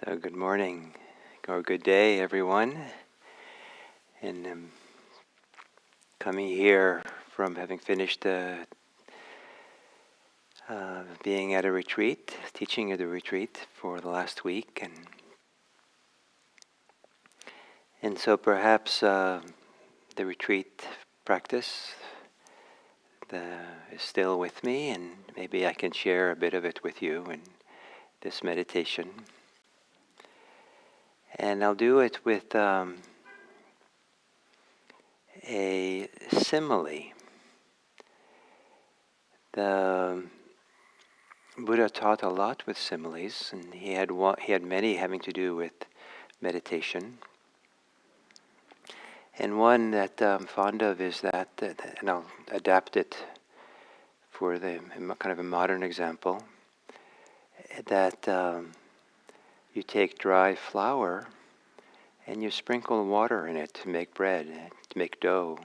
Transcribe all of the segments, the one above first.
So good morning, or good day, everyone. And coming here from having finished being at a retreat, teaching at a retreat for the last week, and so perhaps the retreat practice is still with me, and maybe I can share a bit of it with you in this meditation. And I'll do it with a simile. The Buddha taught a lot with similes, and he had many having to do with meditation. And one that I'm fond of is that, and I'll adapt it for the kind of a modern example, that you take dry flour and you sprinkle water in it to make bread, to make dough.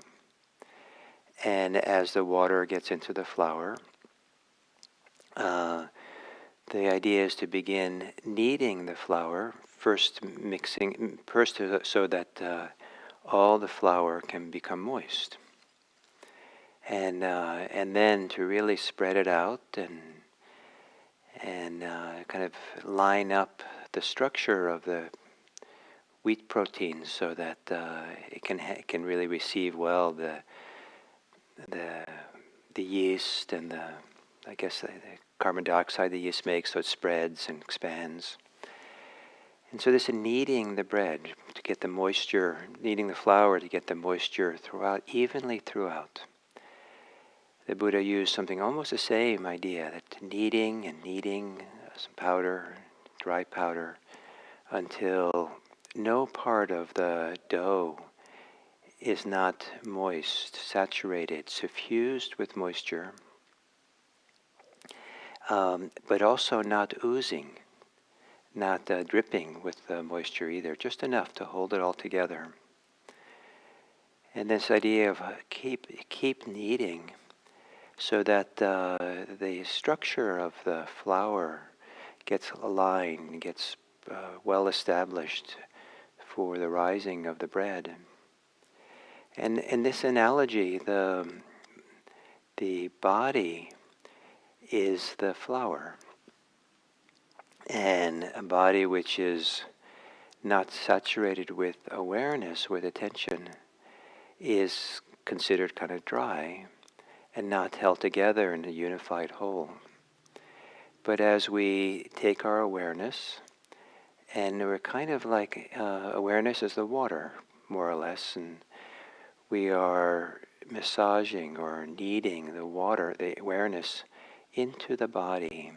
And as the water gets into the flour, the idea is to begin kneading the flour, first so that all the flour can become moist, and then to really spread it out and kind of line up the structure of the wheat proteins so that it can really receive well the yeast and the carbon dioxide the yeast makes, so it spreads and expands. And so this is kneading the bread to get the moisture, kneading the flour to get the moisture evenly throughout. The Buddha used something almost the same idea, that kneading some powder, dry powder, until no part of the dough is not moist, saturated, suffused with moisture, but also not oozing, not dripping with moisture either, just enough to hold it all together. And this idea of keep kneading so that the structure of the flour gets aligned, gets well established for the rising of the bread. And in this analogy, the body is the flour. And a body which is not saturated with awareness, with attention, is considered kind of dry and not held together in a unified whole. But as we take our awareness, and we're kind of like, awareness is the water, more or less, and we are massaging or kneading the water, the awareness, into the body.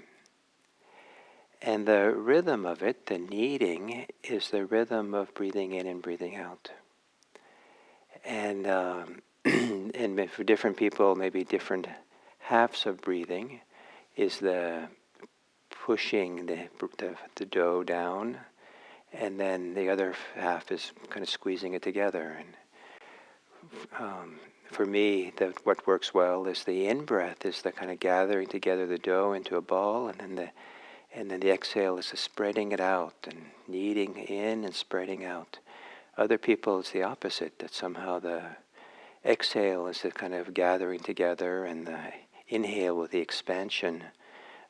And the rhythm of it, the kneading, is the rhythm of breathing in and breathing out. And and for different people, maybe different halves of breathing is the pushing the dough down, and then the other half is kind of squeezing it together. And for me, what works well is the in-breath is the kind of gathering together the dough into a ball, and then the exhale is the spreading it out and kneading in and spreading out. Other people, it's the opposite, that somehow the exhale is the kind of gathering together, and the inhale with the expansion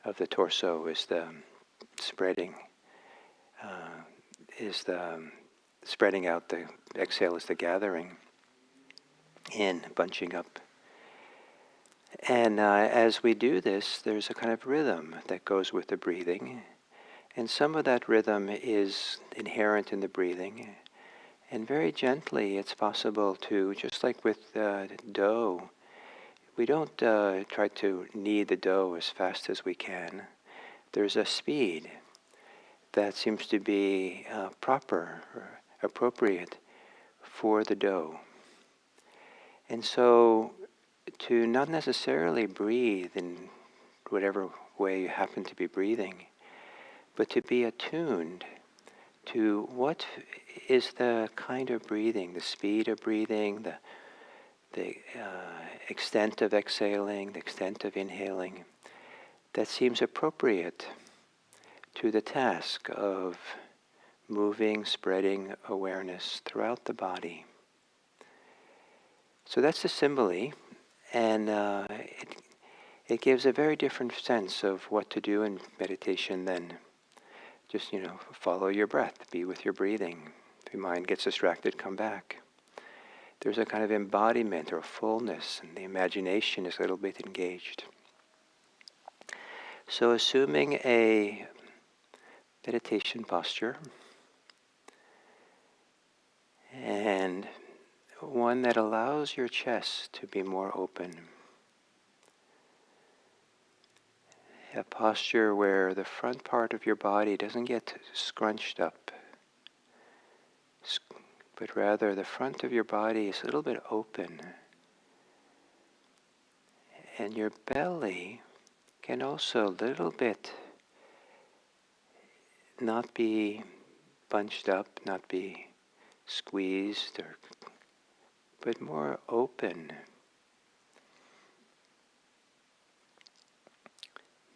of the torso is the spreading, spreading out. The exhale is the gathering in, bunching up. And as we do this, there's a kind of rhythm that goes with the breathing. And some of that rhythm is inherent in the breathing. And very gently, it's possible to, just like with dough, we don't try to knead the dough as fast as we can. There's a speed that seems to be proper or appropriate for the dough. And so to not necessarily breathe in whatever way you happen to be breathing, but to be attuned to what is the kind of breathing, the speed of breathing, the extent of exhaling, the extent of inhaling, that seems appropriate to the task of moving, spreading awareness throughout the body. So that's the simile, and it gives a very different sense of what to do in meditation than just, follow your breath, be with your breathing. If your mind gets distracted, come back. There's a kind of embodiment or fullness, and the imagination is a little bit engaged. So assuming a meditation posture, and one that allows your chest to be more open. A posture where the front part of your body doesn't get scrunched up, but rather the front of your body is a little bit open. And your belly can also a little bit not be bunched up, not be squeezed, but more open.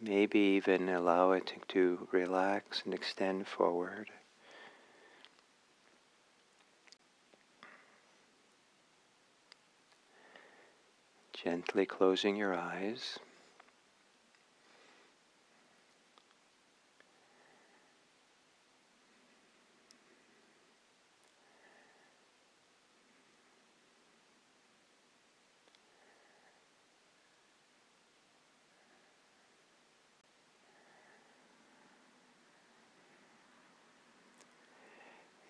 Maybe even allow it to relax and extend forward. Gently closing your eyes.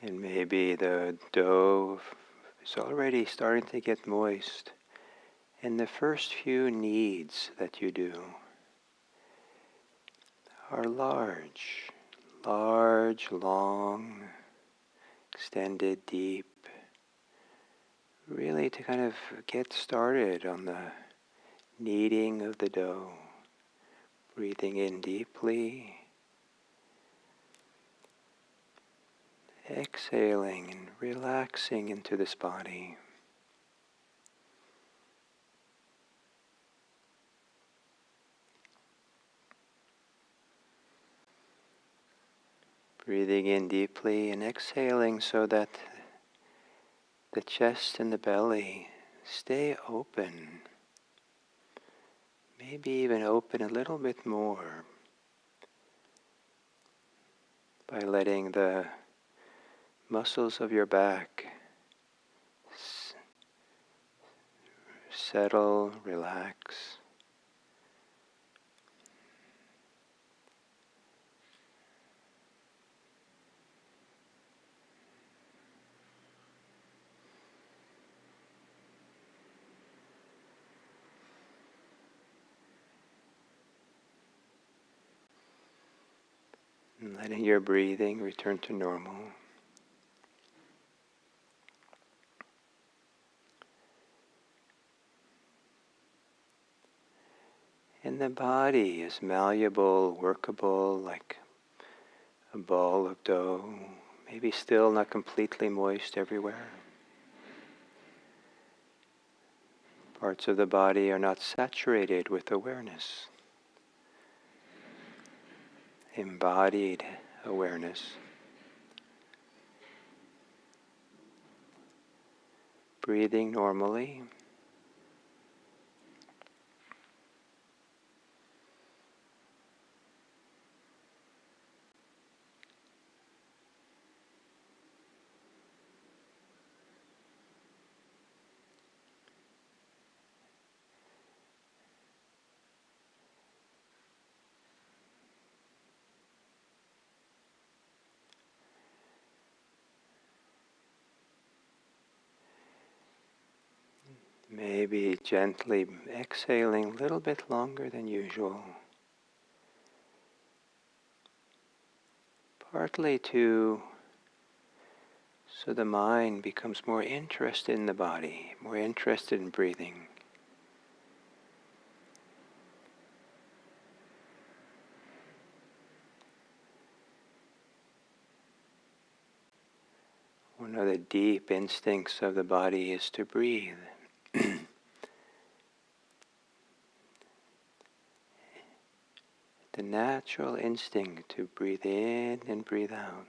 And maybe the dough is already starting to get moist. And the first few kneads that you do are large, long, extended, deep. Really to kind of get started on the kneading of the dough. Breathing in deeply. Exhaling and relaxing into this body. Breathing in deeply and exhaling so that the chest and the belly stay open. Maybe even open a little bit more by letting the muscles of your back settle, relax. And letting your breathing return to normal. And the body is malleable, workable, like a ball of dough, maybe still not completely moist everywhere. Parts of the body are not saturated with awareness. Embodied awareness. Breathing normally. Maybe gently exhaling a little bit longer than usual. Partly so the mind becomes more interested in the body, more interested in breathing. One of the deep instincts of the body is to breathe. The natural instinct to breathe in and breathe out.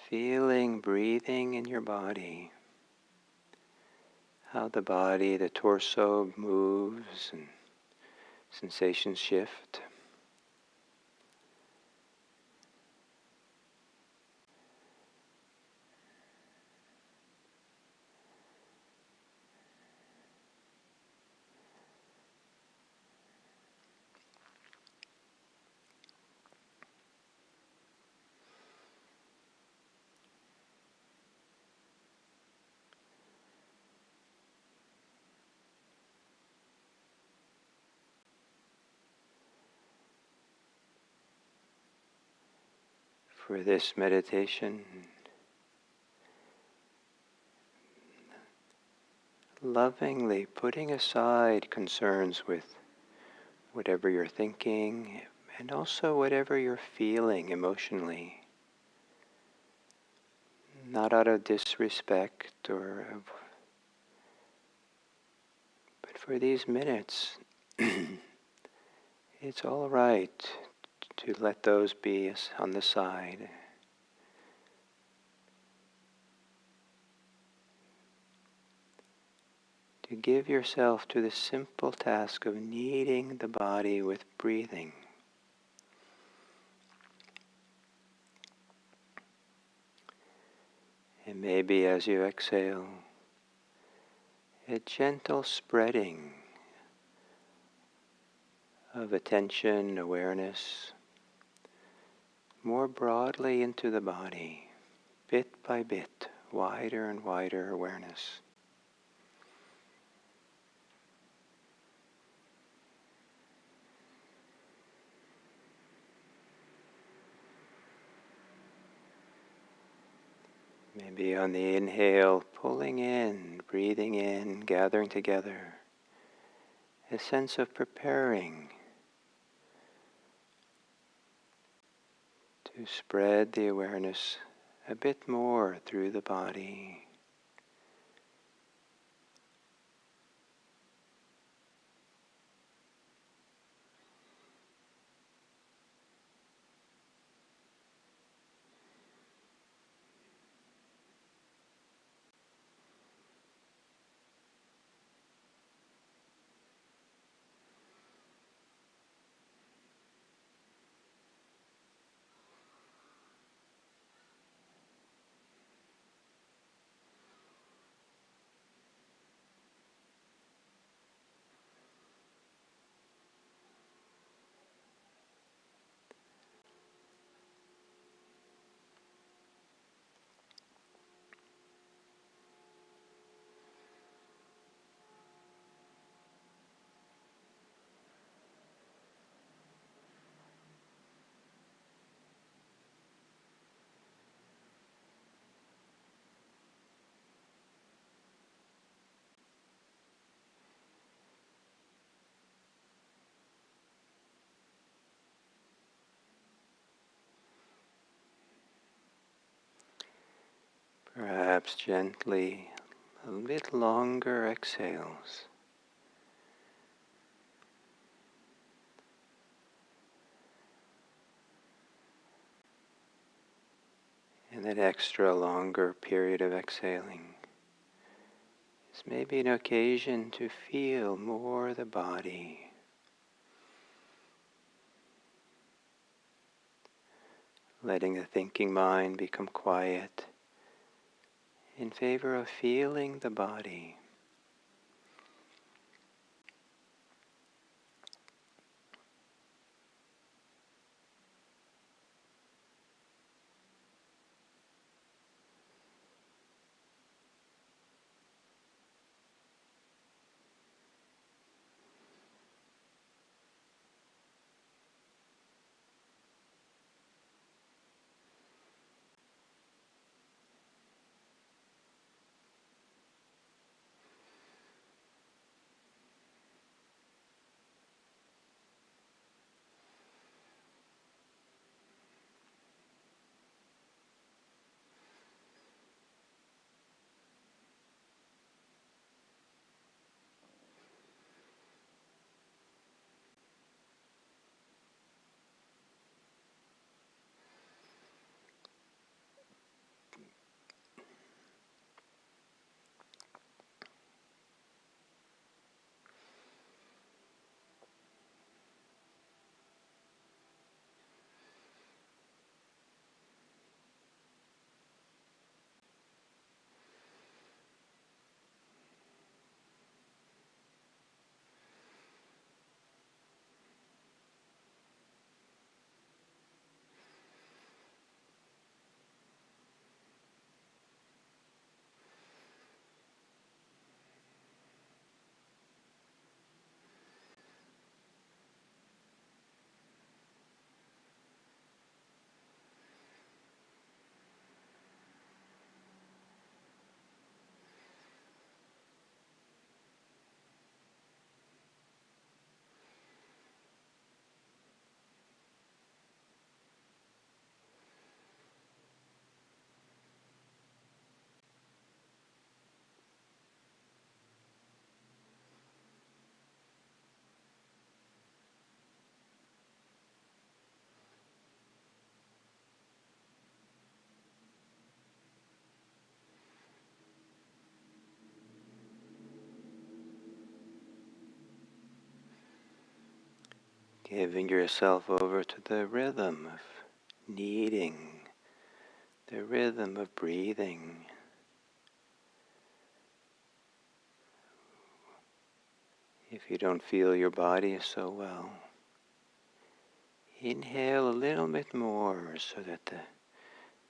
feeling breathing in your body, how the body, the torso moves and sensations shift. For this meditation, lovingly putting aside concerns with whatever you're thinking and also whatever you're feeling emotionally, not out of disrespect but for these minutes, it's all right to let those be on the side. To give yourself to the simple task of kneading the body with breathing. And maybe as you exhale, a gentle spreading of attention, awareness, more broadly into the body, bit by bit, wider and wider awareness. Maybe on the inhale, pulling in, breathing in, gathering together, a sense of preparing to spread the awareness a bit more through the body. Perhaps gently, a bit longer exhales. And that extra longer period of exhaling is maybe an occasion to feel more the body, letting the thinking mind become quiet in favor of feeling the body. Giving yourself over to the rhythm of kneading, the rhythm of breathing. If you don't feel your body so well, inhale a little bit more so that the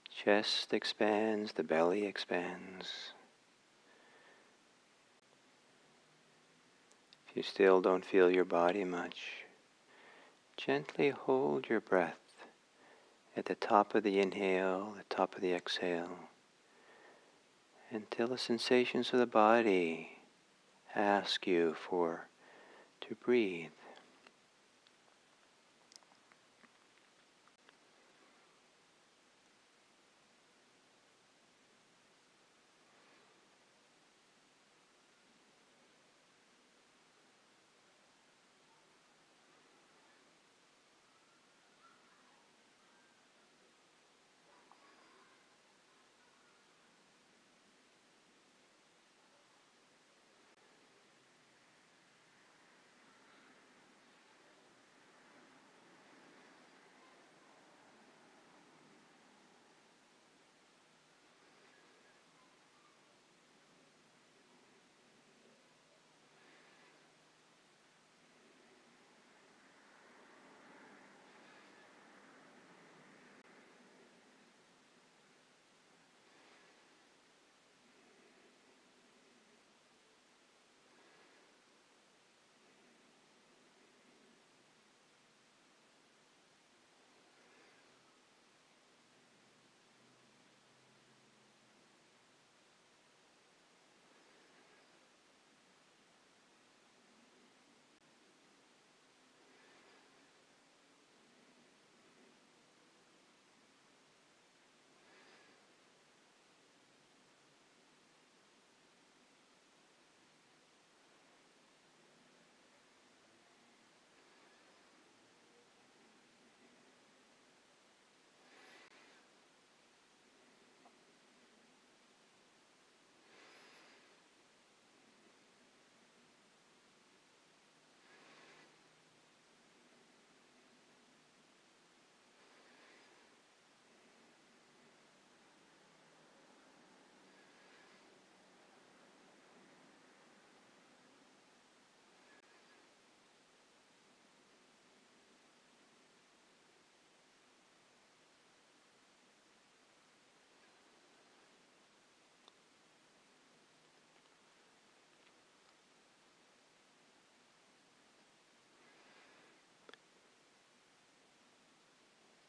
chest expands, the belly expands. If you still don't feel your body much, gently hold your breath at the top of the inhale, the top of the exhale, until the sensations of the body ask you to breathe.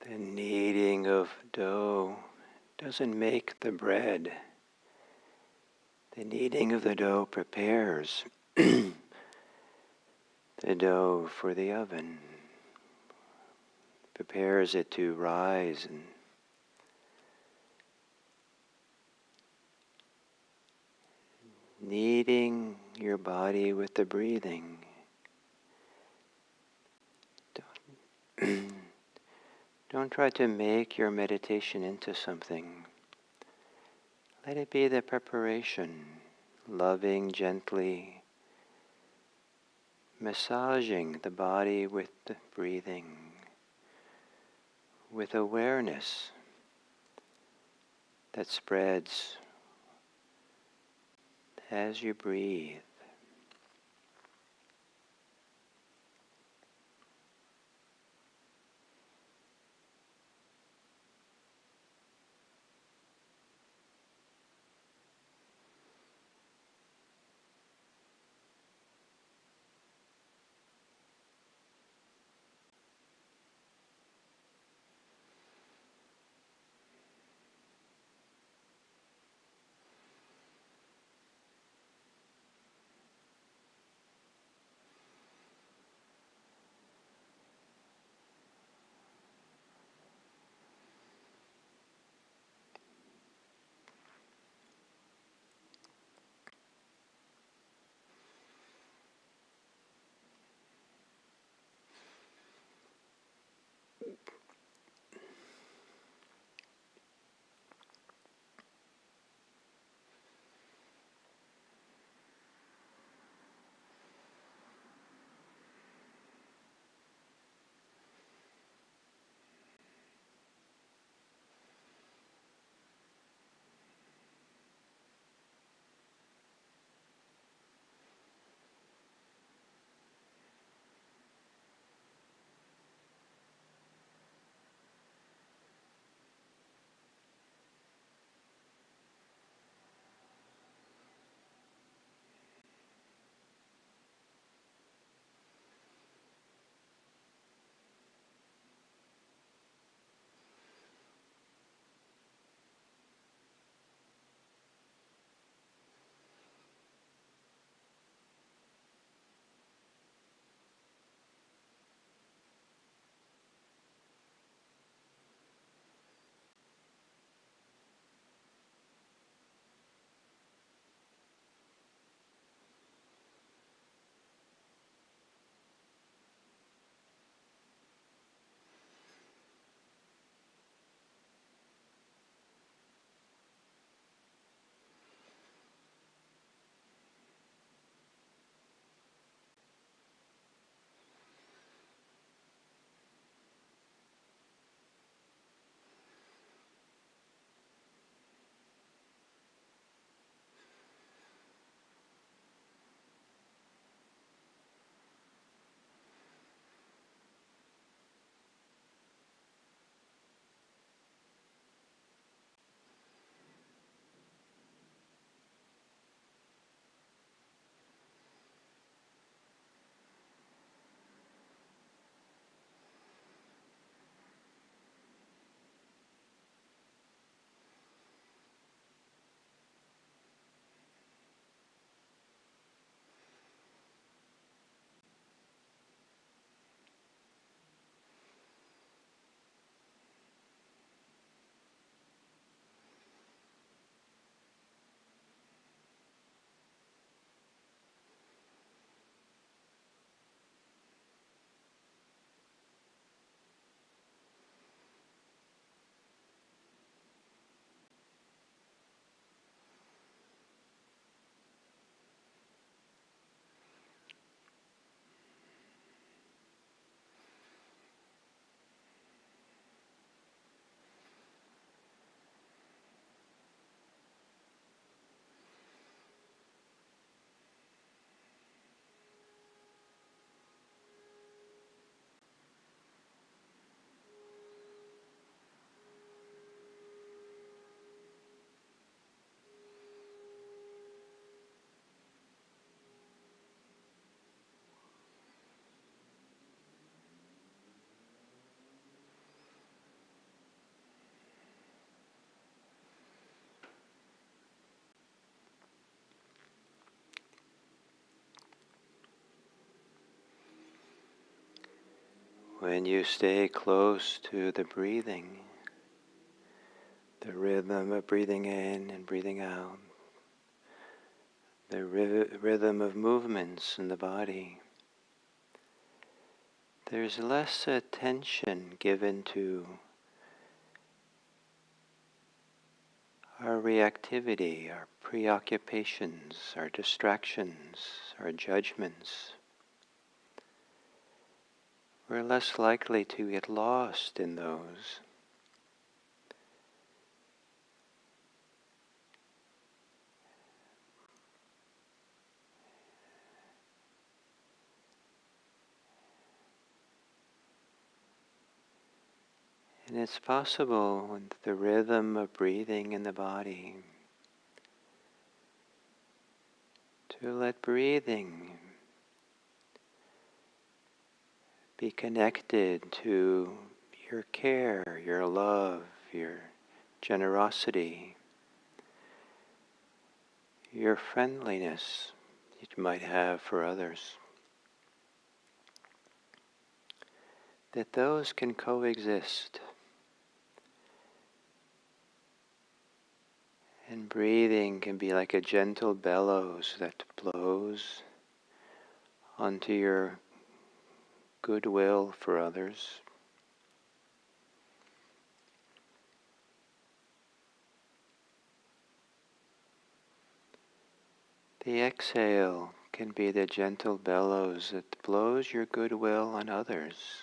The kneading of dough doesn't make the bread. The kneading of the dough prepares the dough for the oven, prepares it to rise. And kneading your body with the breathing. Don't try to make your meditation into something. Let it be the preparation, loving, gently, massaging the body with the breathing, with awareness that spreads as you breathe. When you stay close to the breathing, the rhythm of breathing in and breathing out, the rhythm of movements in the body, there's less attention given to our reactivity, our preoccupations, our distractions, our judgments. We're less likely to get lost in those. And it's possible with the rhythm of breathing in the body to let breathing be connected to your care, your love, your generosity, your friendliness that you might have for others. That those can coexist. And breathing can be like a gentle bellows that blows onto your goodwill for others. The exhale can be the gentle bellows that blows your goodwill on others.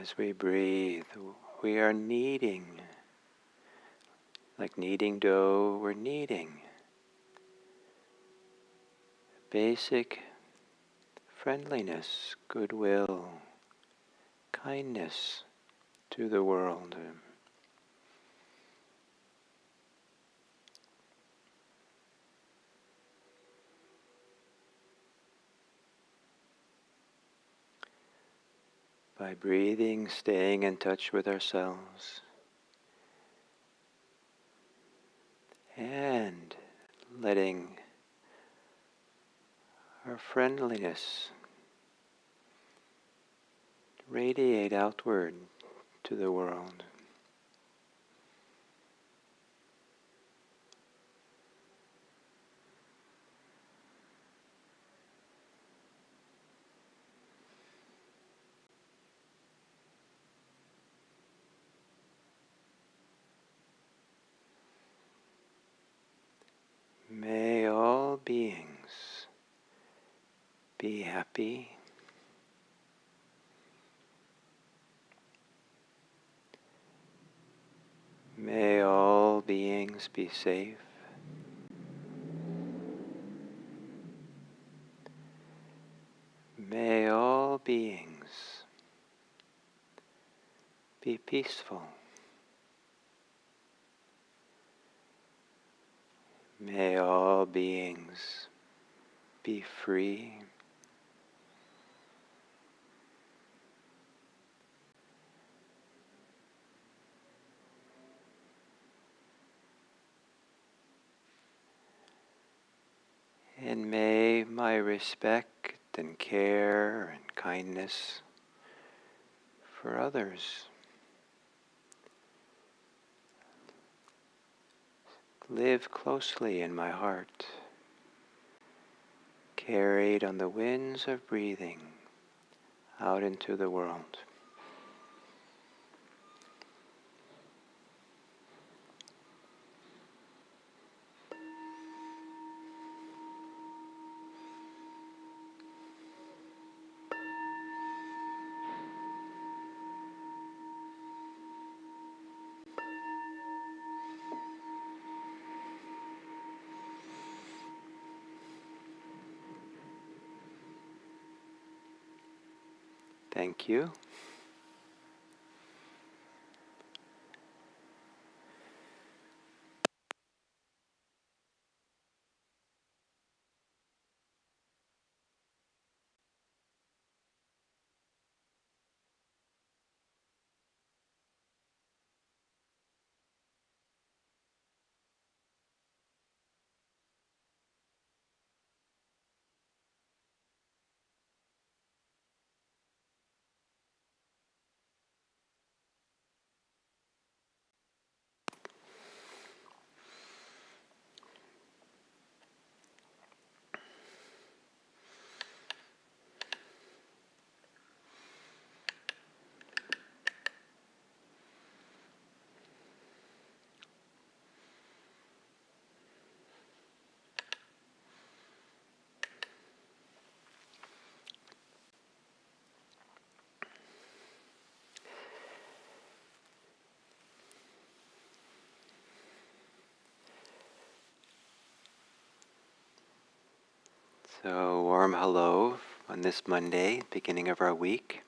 As we breathe, we are kneading. Like kneading dough, we're kneading. Basic friendliness, goodwill, kindness to the world. By breathing, staying in touch with ourselves, and letting our friendliness radiate outward to the world. May all beings be happy. May all beings be safe. May all beings be peaceful. May all beings be free. And may my respect and care and kindness for others live closely in my heart, carried on the winds of breathing out into the world. Thank you. So, warm hello on this Monday, beginning of our week.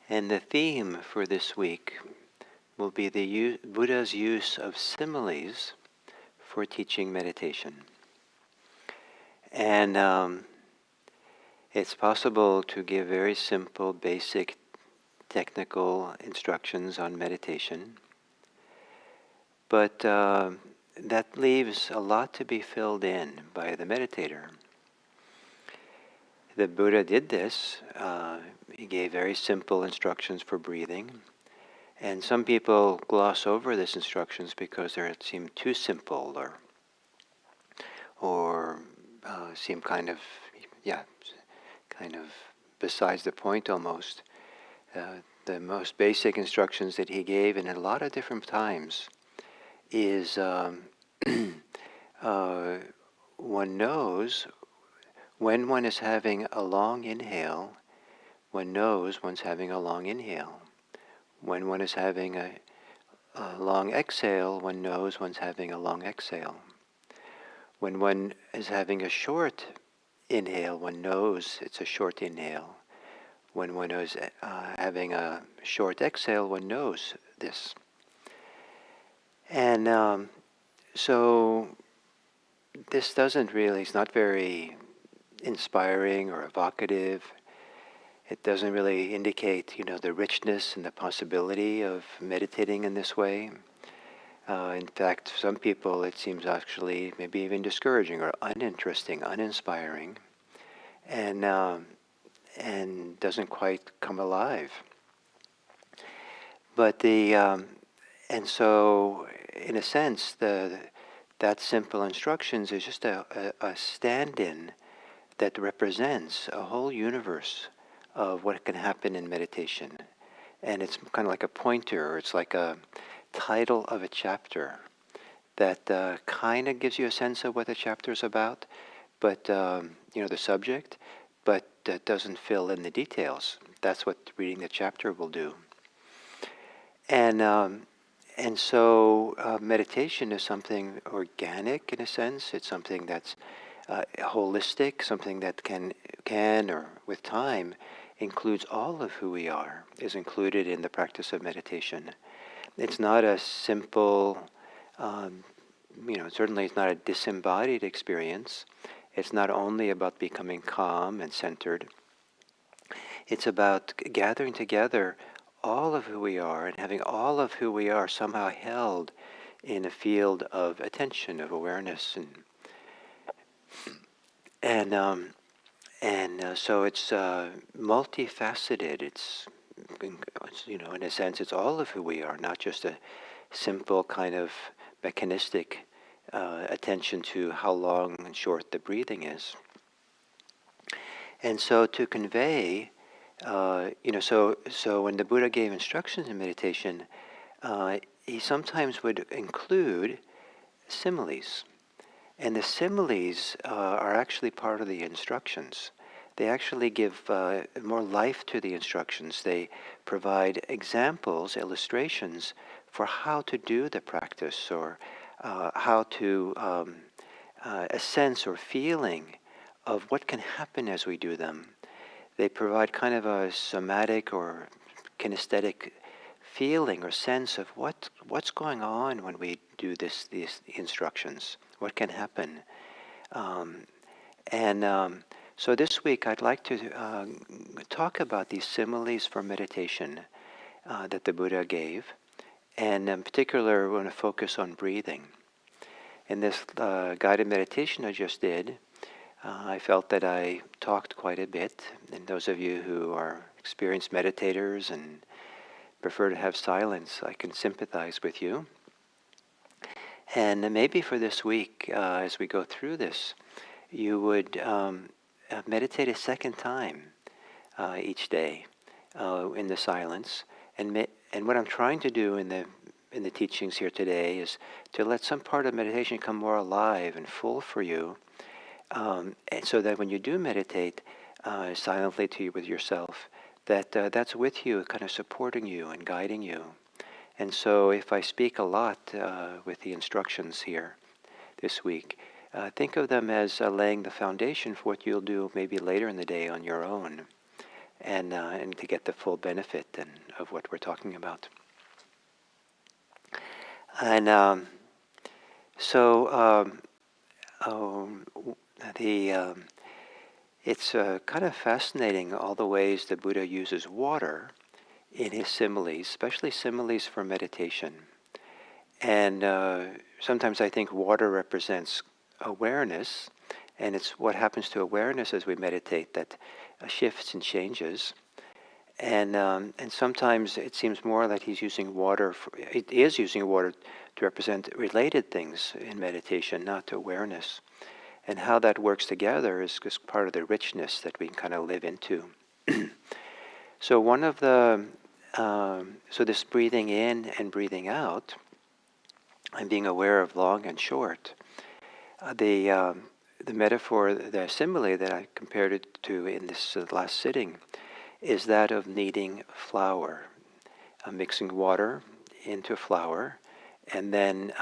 And the theme for this week will be the Buddha's use of similes for teaching meditation. And it's possible to give very simple, basic, technical instructions on meditation, but that leaves a lot to be filled in by the meditator. The Buddha did this. He gave very simple instructions for breathing. And some people gloss over these instructions because they seem too simple or seem kind of besides the point almost. The most basic instructions that he gave, and at a lot of different times, is one knows when one is having a long inhale, one knows one's having a long inhale. When one is having a long exhale, one knows one's having a long exhale. When one is having a short inhale, one knows it's a short inhale. When one is having a short exhale, one knows this. And so this it's not very inspiring or evocative. It doesn't really indicate, the richness and the possibility of meditating in this way. In fact, some people it seems actually maybe even discouraging or uninteresting, uninspiring, and doesn't quite come alive. But and so in a sense, that simple instructions is just a stand-in that represents a whole universe of what can happen in meditation. And it's kind of like a pointer, or it's like a title of a chapter that kind of gives you a sense of what the chapter is about, but, the subject, but doesn't fill in the details. That's what reading the chapter will do. And so meditation is something organic in a sense. It's something that's holistic, something that can, or with time, includes all of who we are, is included in the practice of meditation. It's not a simple, certainly it's not a disembodied experience. It's not only about becoming calm and centered. It's about gathering together all of who we are and having all of who we are somehow held in a field of attention, of awareness, and so it's multifaceted. It's in a sense, it's all of who we are, not just a simple kind of mechanistic attention to how long and short the breathing is. And so to convey, so when the Buddha gave instructions in meditation, he sometimes would include similes. And the similes are actually part of the instructions. They actually give more life to the instructions. They provide examples, illustrations for how to do the practice, or how to a sense or feeling of what can happen as we do them. They provide kind of a somatic or kinesthetic feeling or sense of what's going on when we do these instructions. What can happen? So this week I'd like to talk about these similes for meditation that the Buddha gave, and in particular we're going to focus on breathing. In this guided meditation I just did, I felt that I talked quite a bit, and those of you who are experienced meditators and prefer to have silence, I can sympathize with you. And maybe for this week, as we go through this, you would meditate a second time each day in the silence. And what I'm trying to do in the teachings here today is to let some part of meditation come more alive and full for you, and so that when you do meditate silently with yourself, that's with you, kind of supporting you and guiding you. And so if I speak a lot with the instructions here this week, think of them as laying the foundation for what you'll do maybe later in the day on your own, and to get the full benefit of what we're talking about. And so the it's kind of fascinating all the ways the Buddha uses water in his similes, especially similes for meditation. And sometimes I think water represents awareness, and it's what happens to awareness as we meditate that shifts and changes. And sometimes it seems more that he's using water. It is using water to represent related things in meditation, not awareness. And how that works together is just part of the richness that we can kind of live into. So one of the so this breathing in and breathing out, and being aware of long and short. The metaphor, the simile that I compared it to in this last sitting, is that of kneading flour, mixing water into flour, and then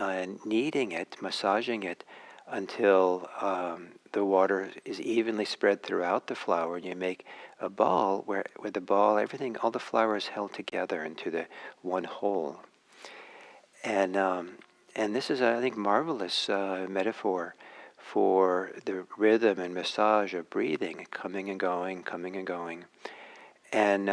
kneading it, massaging it, until the water is evenly spread throughout the flour, and you make a ball where the ball, everything, all the flour is held together into the one whole. And this is, I think, marvelous metaphor for the rhythm and massage of breathing, coming and going, coming and going. And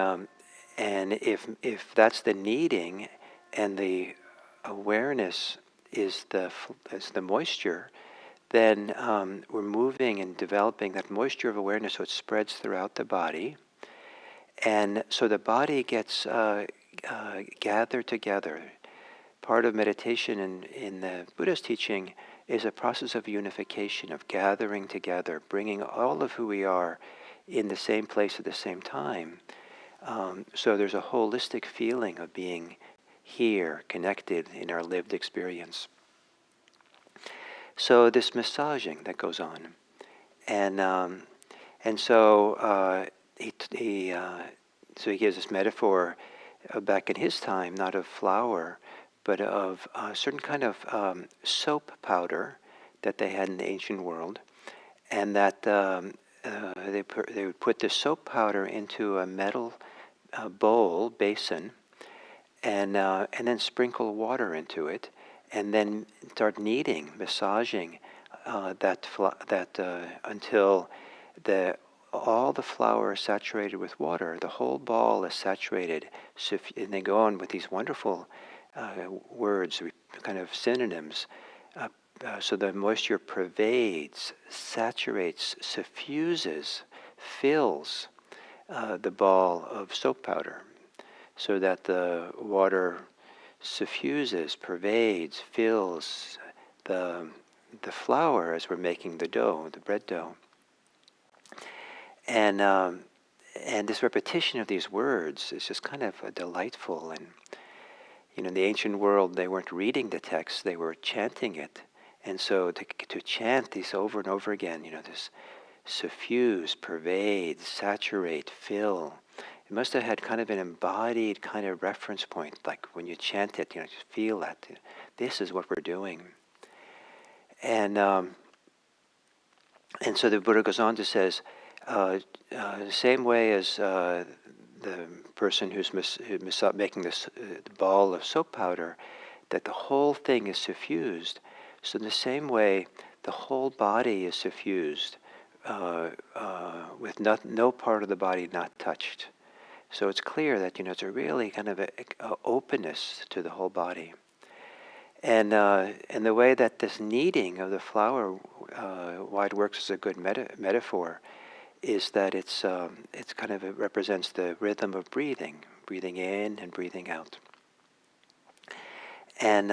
if that's the kneading, and the awareness is the moisture, then we're moving and developing that moisture of awareness so it spreads throughout the body. And so the body gets gathered together. Part of meditation in the Buddha's teaching is a process of unification, of gathering together, bringing all of who we are in the same place at the same time. So there's a holistic feeling of being here, connected in our lived experience. So this massaging that goes on, and so he gives this metaphor back in his time, not of flour, but of a certain kind of soap powder that they had in the ancient world, and that they would put the soap powder into a metal bowl, basin, and then sprinkle water into it, and then start kneading, massaging that until all the flour is saturated with water. The whole ball is saturated, and they go on with these wonderful words, kind of synonyms. So the moisture pervades, saturates, suffuses, fills the ball of soap powder, so that the water suffuses, pervades, fills the flour as we're making the dough, the bread dough. And this repetition of these words is just kind of delightful. And in the ancient world, they weren't reading the text; they were chanting it. And so to chant these over and over again, this suffuse, pervade, saturate, fill. It must have had kind of an embodied kind of reference point, like when you chant it, just feel that this is what we're doing. And so the Buddha goes on to says, the same way as the person who's making this ball of soap powder, that the whole thing is suffused. So in the same way, the whole body is suffused with no part of the body not touched. So it's clear that it's a really kind of a openness to the whole body, and the way that this kneading of the flour, why it works as a good metaphor, is that it's kind of, it represents the rhythm of breathing in and breathing out, and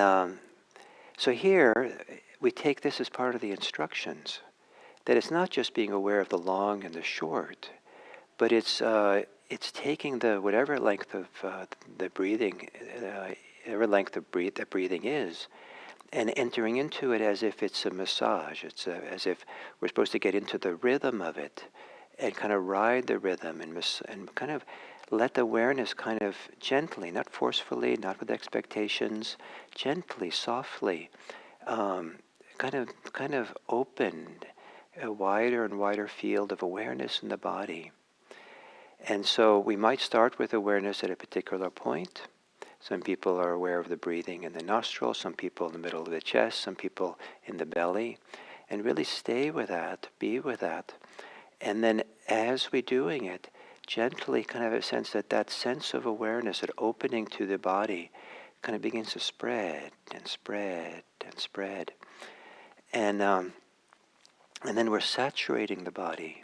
so here we take this as part of the instructions, that it's not just being aware of the long and the short, but it's taking the whatever length of the breathing, whatever length of that breathing is, and entering into it as if it's a massage. It's as if we're supposed to get into the rhythm of it, and kind of ride the rhythm, and kind of let the awareness kind of gently, not forcefully, not with expectations, gently, softly, kind of opened a wider and wider field of awareness in the body. And so we might start with awareness at a particular point. Some people are aware of the breathing in the nostrils, some people in the middle of the chest, some people in the belly, and really stay with that, be with that. And then as we're doing it, gently kind of have a sense that that sense of awareness, that opening to the body, kind of begins to spread and spread and spread. And then we're saturating the body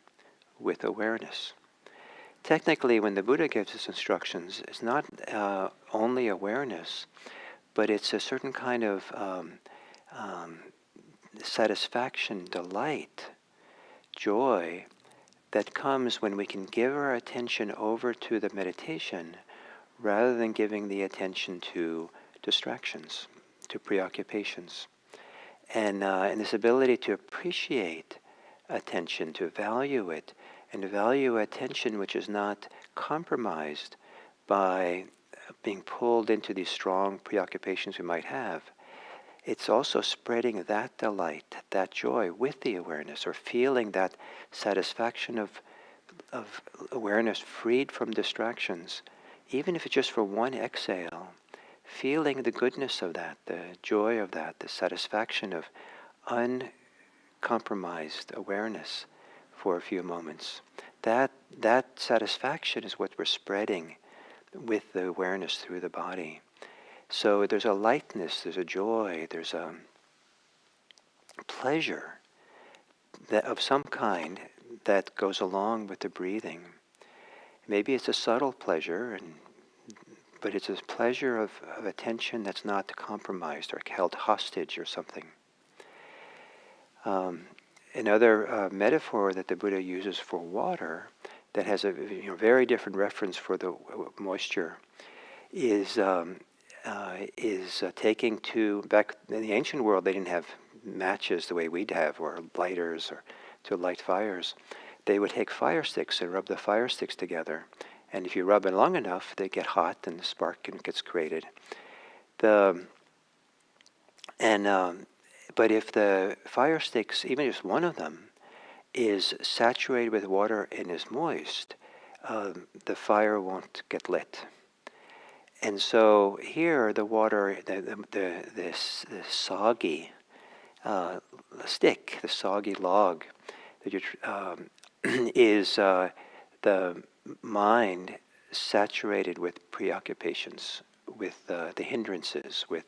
with awareness. Technically, when the Buddha gives us instructions, it's not only awareness, but it's a certain kind of satisfaction, delight, joy that comes when we can give our attention over to the meditation rather than giving the attention to distractions, to preoccupations. And this ability to appreciate attention, to value it, and to value attention which is not compromised by being pulled into these strong preoccupations we might have. It's also spreading that delight, that joy with the awareness, or feeling that satisfaction of awareness freed from distractions, even if it's just for one exhale, feeling the goodness of that, the joy of that, the satisfaction of uncompromised awareness for a few moments. That satisfaction is what we're spreading with the awareness through the body. So there's a lightness, there's a joy, there's a pleasure that of some kind that goes along with the breathing. Maybe it's a subtle pleasure, but it's a pleasure of attention that's not compromised or held hostage or something. Another metaphor that the Buddha uses for water that has a very different reference for the moisture is taking two, back in the ancient world they didn't have matches the way we'd have, or lighters, or to light fires. They would take fire sticks and rub the fire sticks together, and if you rub it long enough they get hot and the spark gets created. But if the fire sticks, even just one of them, is saturated with water and is moist, the fire won't get lit. And so here, the water, the soggy stick, the soggy log, is the mind saturated with preoccupations, with the hindrances, with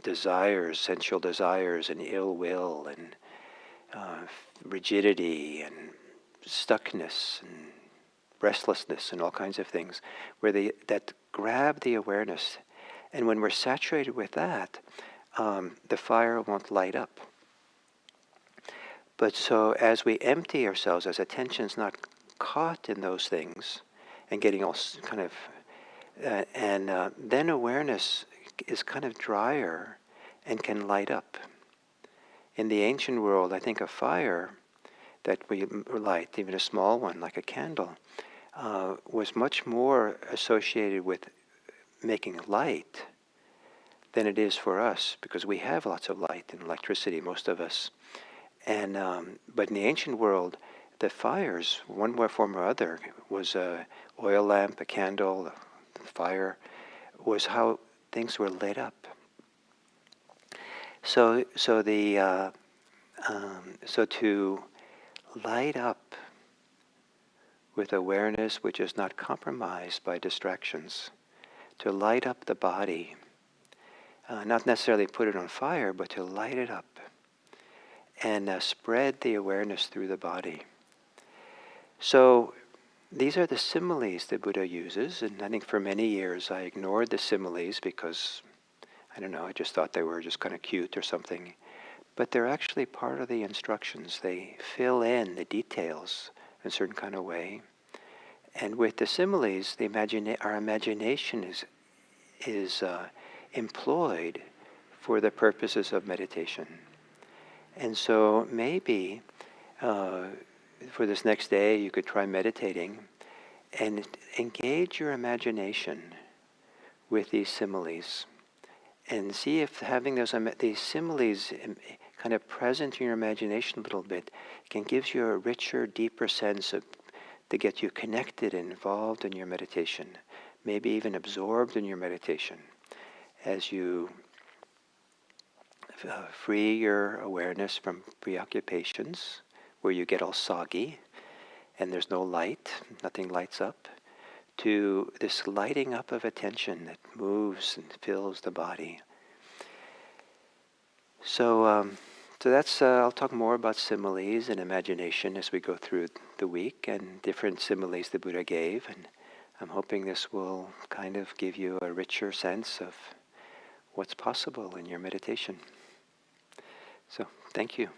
desires, sensual desires, and ill will, and rigidity, and stuckness, and restlessness, and all kinds of things, where that grab the awareness. And when we're saturated with that, the fire won't light up. But so as we empty ourselves, as attention's not caught in those things, and getting all kind of, then awareness is kind of drier and can light up. In the ancient world, I think a fire that we light, even a small one like a candle, was much more associated with making light than it is for us, because we have lots of light and electricity, most of us. And but in the ancient world, the fires, one form or other, was a oil lamp, a candle, a fire, was how things were lit up. So to light up with awareness which is not compromised by distractions, to light up the body, not necessarily put it on fire, but to light it up and spread the awareness through the body. So these are the similes the Buddha uses, and I think for many years I ignored the similes because, I don't know, I just thought they were just kind of cute or something. But they're actually part of the instructions. They fill in the details in a certain kind of way. And with the similes, our imagination is employed for the purposes of meditation. And so maybe for this next day you could try meditating and engage your imagination with these similes and see if having these similes kind of present in your imagination a little bit can give you a richer, deeper sense of to get you connected and involved in your meditation, maybe even absorbed in your meditation as you free your awareness from preoccupations where you get all soggy and there's no light, nothing lights up, to this lighting up of attention that moves and fills the body. So that's, I'll talk more about similes and imagination as we go through the week and different similes the Buddha gave. And I'm hoping this will kind of give you a richer sense of what's possible in your meditation. So thank you.